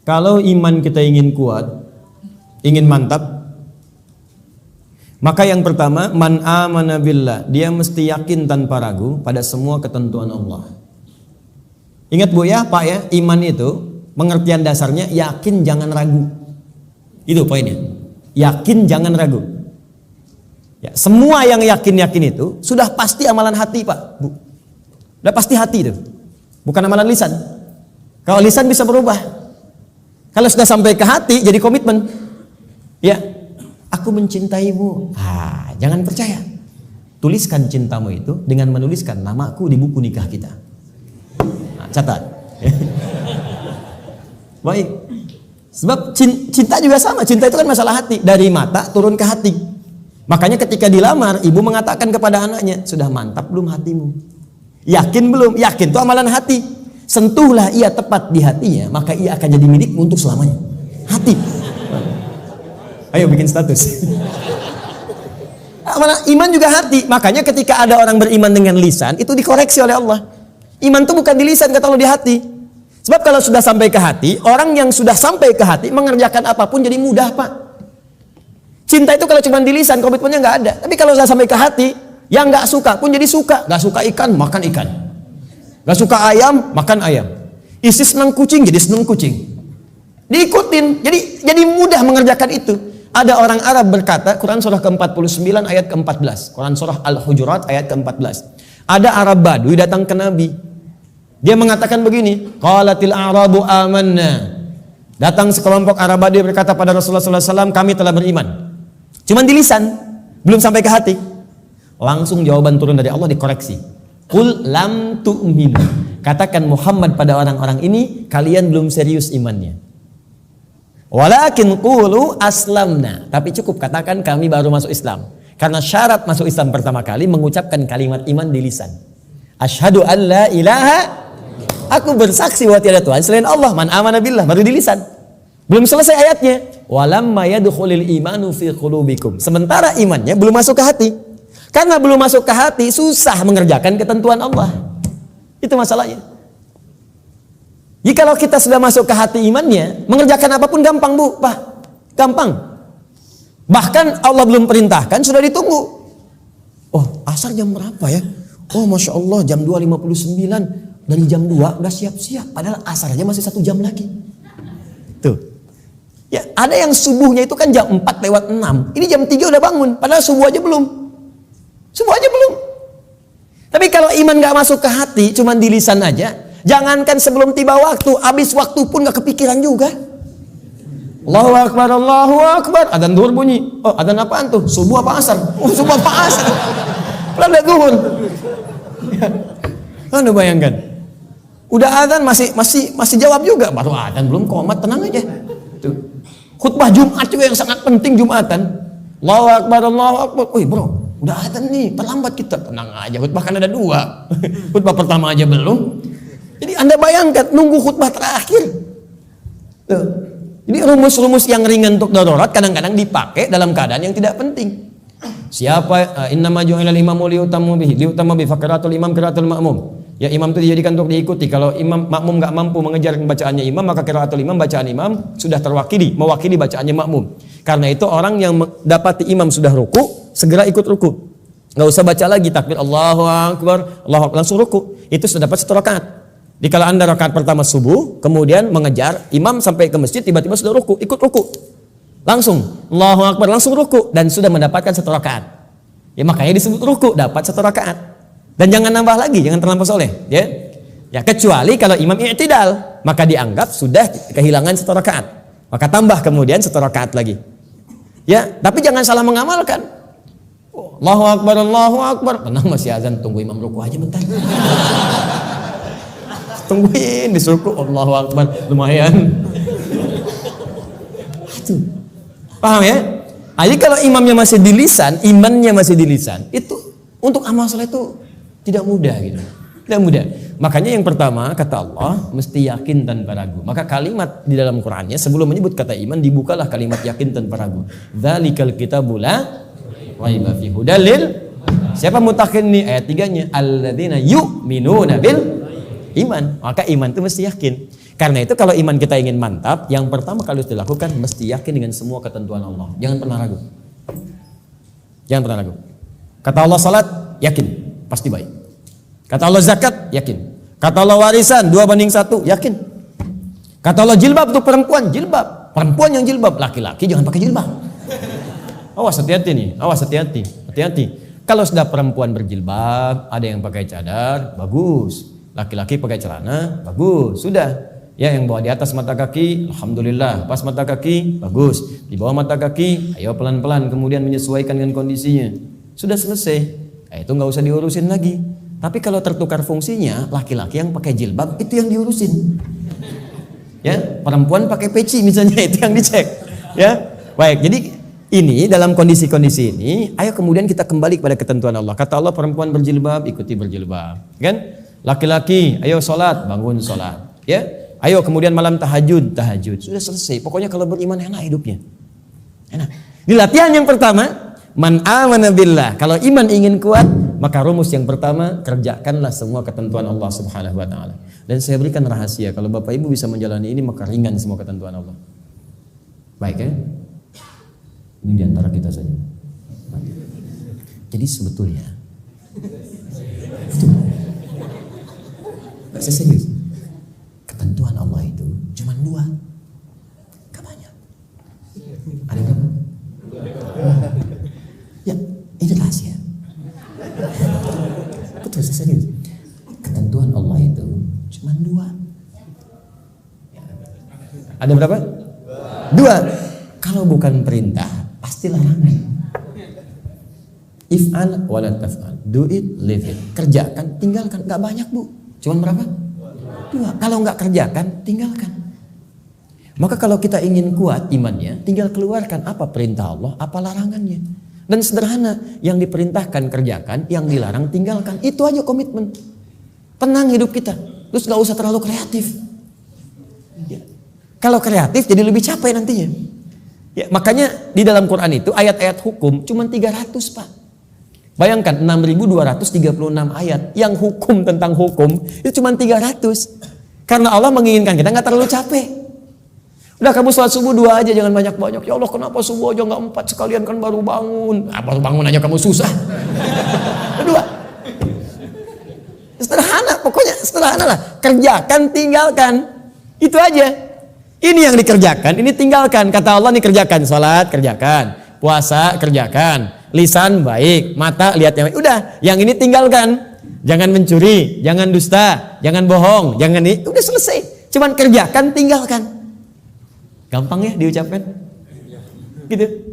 Kalau iman kita ingin kuat, ingin mantap, maka yang pertama, man amana billah, dia mesti yakin tanpa ragu pada semua ketentuan Allah. Ingat Bu ya, Pak ya, iman itu pengertian dasarnya yakin jangan ragu. Itu poinnya. Yakin jangan ragu. Ya, semua yang yakin-yakin itu sudah pasti amalan hati, Pak, Bu. Sudah pasti hati itu. Bukan amalan lisan. Kalau lisan bisa berubah. Kalau sudah sampai ke hati jadi komitmen. Ya, aku mencintaimu. Jangan percaya. Tuliskan cintamu itu dengan menuliskan namaku di buku nikah kita. Catat. Baik. Sebab cinta juga sama. Cinta itu kan masalah hati. Dari mata turun ke hati. Makanya ketika dilamar, ibu mengatakan kepada anaknya, sudah mantap belum hatimu? Yakin belum? Yakin itu amalan hati. Sentuhlah ia tepat di hatinya, maka ia akan jadi milikmu untuk selamanya. Hati. Ayo bikin status. Iman juga hati. Makanya ketika ada orang beriman dengan lisan, itu dikoreksi oleh Allah. Iman itu bukan di lisan, kata Allah, di hati. Sebab kalau sudah sampai ke hati, orang yang sudah sampai ke hati mengerjakan apapun jadi mudah, Pak. Cinta itu kalau cuma di lisan, komitmennya nggak ada. Tapi kalau sudah sampai ke hati, yang nggak suka pun jadi suka. Nggak suka ikan, makan ikan. Nggak suka ayam, makan ayam. Istri senang kucing, jadi senang kucing. Diikutin, jadi mudah mengerjakan itu. Ada orang Arab berkata, Quran surah ke-49 ayat ke-14. Quran surah Al-Hujurat ayat ke-14. Ada Arab Badui datang ke Nabi. Dia mengatakan begini, qalatil a'rabu amanna. Datang sekelompok Arab Badui berkata pada Rasulullah SAW, kami telah beriman. Cuman di lisan, belum sampai ke hati. Langsung jawaban turun dari Allah dikoreksi. Qul lam tu'minu. Katakan Muhammad pada orang-orang ini, kalian belum serius imannya. Walakin qulu aslamna. Tapi cukup katakan kami baru masuk Islam. Karena syarat masuk Islam pertama kali mengucapkan kalimat iman di lisan. Asyhadu an la ilaha, aku bersaksi bahwa tiada Tuhan selain Allah. Man amana billah, baru di lisan. Belum selesai ayatnya. Walamma yadkhulul imanu fi qulubikum. Sementara imannya belum masuk ke hati. Karena belum masuk ke hati, susah mengerjakan ketentuan Allah. Itu masalahnya. Jika kalau kita sudah masuk ke hati imannya, mengerjakan apapun gampang, Bu, Pak. Gampang. Bahkan Allah belum perintahkan, sudah ditunggu. Oh, asar jam berapa ya? Oh, Masya Allah, jam 2.59. Dari jam 2 udah siap-siap. Padahal asar aja masih 1 jam lagi. Tuh. Ya, ada yang subuhnya itu kan jam 4:06. Ini jam 3 udah bangun. Padahal subuh aja belum. Subuh aja belum. Tapi kalau iman gak masuk ke hati, cuman di lisan aja, jangankan sebelum tiba waktu, habis waktu pun gak kepikiran juga. Allahu Akbar, Allahu Akbar. Adzan zuhur bunyi. Oh, adzan apaan tuh? Subuh apa asar? Oh, subuh apa asar? Belum ada zuhur. Anda bayangkan. Udah adzan masih jawab juga. Baru adzan belum komat, tenang aja. Tuh. Khutbah Jumat juga yang sangat penting Jumatan. Allahu Akbar, Allahu Akbar. Wih, bro. Udah adzan nih, terlambat kita. Tenang aja, khutbah kan ada 2. Khutbah pertama aja belum. Jadi Anda bayangkan, nunggu khutbah terakhir. Tuh. Jadi rumus-rumus yang ringan untuk darurat kadang-kadang dipakai dalam keadaan yang tidak penting. Siapa innama ju'ilal imamu liutamma bihi faqiratul imam qiraatul ma'mum. Ya, imam itu dijadikan untuk diikuti. Kalau imam makmum enggak mampu mengejar bacaannya imam, maka qiraatul imam, bacaan imam sudah mewakili bacaannya makmum. Karena itu orang yang dapati imam sudah ruku, segera ikut ruku. Enggak usah baca lagi takbir Allahu Akbar, Allahu Akbar, langsung ruku. Itu sudah dapat 1 rakaat. Jadi kalau Anda rakaat pertama subuh, kemudian mengejar imam sampai ke masjid, tiba-tiba sudah ruku, ikut ruku. Langsung Allahu Akbar, langsung ruku dan sudah mendapatkan 1 rakaat. Ya, makanya disebut ruku, dapat 1 rakaat. Dan jangan nambah lagi, jangan terlampau soleh, ya. Ya, kecuali kalau imam i'tidal, maka dianggap sudah kehilangan 1 rakaat. Maka tambah kemudian 1 rakaat lagi. Ya, tapi jangan salah mengamalkan. Allahu Akbar, Allahu Akbar. Tenang, masih azan, tunggu imam ruku aja bentar. Tungguin disuruh Allahu Akbar, lumayan. Aduh. Paham ya? Jadi kalau imamnya masih di lisan, imannya masih di lisan, itu untuk amal saleh itu tidak mudah gitu. Tidak mudah. Makanya yang pertama kata Allah mesti yakin tanpa ragu. Maka kalimat di dalam Qur'annya sebelum menyebut kata iman dibukalah kalimat yakin tanpa ragu. Dzalikal kitabul la raiba fihi hudal lil. Siapa mutakin nih ayat 3-nya? Alladzina yu'minuna bil iman. Maka iman itu mesti yakin. Karena itu kalau iman kita ingin mantap, yang pertama kali harus dilakukan mesti yakin dengan semua ketentuan Allah. Jangan pernah ragu. Jangan pernah ragu. Kata Allah salat, yakin, pasti baik. Kata Allah zakat, yakin. Kata Allah warisan 2:1, yakin. Kata Allah jilbab untuk perempuan, jilbab. Perempuan yang jilbab, laki-laki jangan pakai jilbab. Awas hati-hati nih, awas hati-hati, hati-hati. Kalau sudah perempuan berjilbab, ada yang pakai cadar, bagus. Laki-laki pakai celana, bagus. Sudah. Ya, yang bawa di atas mata kaki, alhamdulillah. Pas mata kaki, bagus. Di bawah mata kaki, ayo pelan-pelan kemudian menyesuaikan dengan kondisinya. Sudah selesai. Itu nggak usah diurusin lagi. Tapi kalau tertukar fungsinya, laki-laki yang pakai jilbab itu yang diurusin. Ya, perempuan pakai peci misalnya itu yang dicek. Ya, baik. Jadi ini dalam kondisi-kondisi ini, ayo kemudian kita kembali kepada ketentuan Allah. Kata Allah perempuan berjilbab, ikuti berjilbab. Kan? Laki-laki, ayo sholat, bangun sholat. Ya, ayo kemudian malam tahajud, tahajud. Sudah selesai. Pokoknya kalau beriman enak hidupnya. Enak. Di latihan yang pertama, man amana billah. Kalau iman ingin kuat, maka rumus yang pertama, kerjakanlah semua ketentuan Allah Subhanahu wa taala. Dan saya berikan rahasia, kalau Bapak Ibu bisa menjalani ini maka ringan semua ketentuan Allah. Baik ya? Ini diantara kita saja. Jadi sebetulnya itu nggak serius. Ketentuan Allah itu cuma 2, gak banyak. Ada berapa? Ya, ini rahasia. Betul, serius. Ketentuan Allah itu cuma 2. Ada berapa? 2. Kalau bukan perintah, pasti larangan. If'al wala taf'al. Do it, leave it. Kerjakan, tinggalkan. Gak banyak, Bu. Cuman berapa? 2. Kalau nggak kerjakan, tinggalkan. Maka kalau kita ingin kuat imannya, tinggal keluarkan apa perintah Allah, apa larangannya. Dan sederhana, yang diperintahkan kerjakan, yang dilarang tinggalkan. Itu aja komitmen. Tenang hidup kita. Terus nggak usah terlalu kreatif. Ya. Kalau kreatif jadi lebih capek nantinya. Ya, makanya di dalam Quran itu ayat-ayat hukum cuma 300, Pak. Bayangkan 6.236 ayat yang hukum tentang hukum itu cuma 300. Karena Allah menginginkan kita nggak terlalu capek. Udah kamu sholat subuh 2 aja, jangan banyak-banyak. Ya Allah, kenapa subuh aja nggak 4 sekalian, kan baru bangun. Baru bangun aja kamu susah. 2. Sederhana, pokoknya sederhana lah. Kerjakan, tinggalkan. Itu aja. Ini yang dikerjakan, ini tinggalkan. Kata Allah nih kerjakan, sholat kerjakan, puasa kerjakan, lisan baik, mata lihat yang baik. Udah, yang ini tinggalkan. Jangan mencuri, jangan dusta, jangan bohong, jangan ini. Udah selesai. Cuman kerjakan, tinggalkan. Gampang ya diucapkan? Gitu.